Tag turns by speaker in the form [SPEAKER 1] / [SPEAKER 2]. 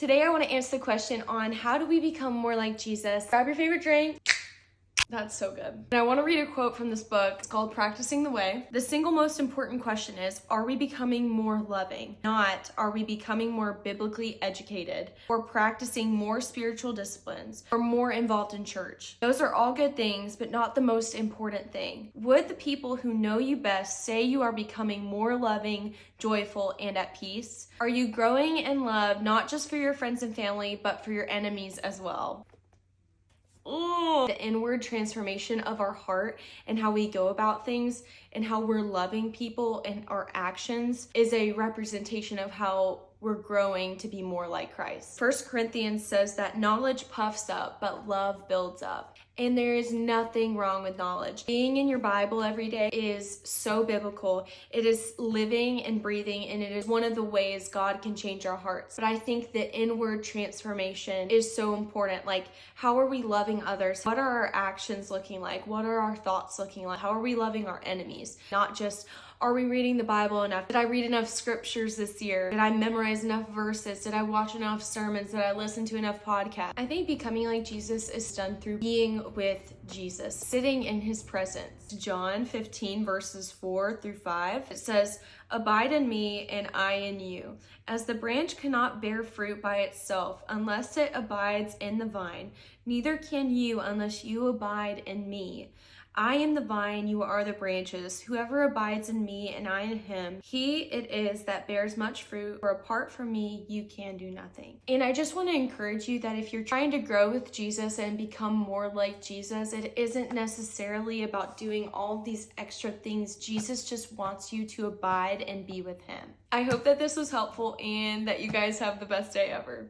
[SPEAKER 1] Today I want to answer the question on how do we become more like Jesus. Grab your favorite drink. That's so good. And I want to read a quote from this book. It's called Practicing the Way. The single most important question is, are we becoming more loving? Not, are we becoming more biblically educated or practicing more spiritual disciplines or more involved in church? Those are all good things, but not the most important thing. Would the people who know you best say you are becoming more loving, joyful, and at peace? Are you growing in love, not just for your friends and family, but for your enemies as well? The inward transformation of our heart and how we go about things and how we're loving people and our actions is a representation of how we're growing to be more like Christ. 1 Corinthians says that knowledge puffs up, but love builds up. And there is nothing wrong with knowledge. Being in your Bible every day is so biblical. It is living and breathing, and it is one of the ways God can change our hearts. But I think the inward transformation is so important. Like, how are we loving others? What are our actions looking like? What are our thoughts looking like? How are we loving our enemies? Not just, are we reading the Bible enough? Did I read enough scriptures this year? Did I memorize enough verses? Did I watch enough sermons? Did I listen to enough podcasts? I think becoming like Jesus is done through being with Jesus, sitting in his presence. John 15 verses 4-5, it says, "Abide in me and I in you. As the branch cannot bear fruit by itself unless it abides in the vine, neither can you unless you abide in me. I am the vine, you are the branches. Whoever abides in me and I in him, he it is that bears much fruit, for apart from me, you can do nothing." And I just want to encourage you that if you're trying to grow with Jesus and become more like Jesus, it isn't necessarily about doing all these extra things. Jesus just wants you to abide and be with him. I hope that this was helpful and that you guys have the best day ever.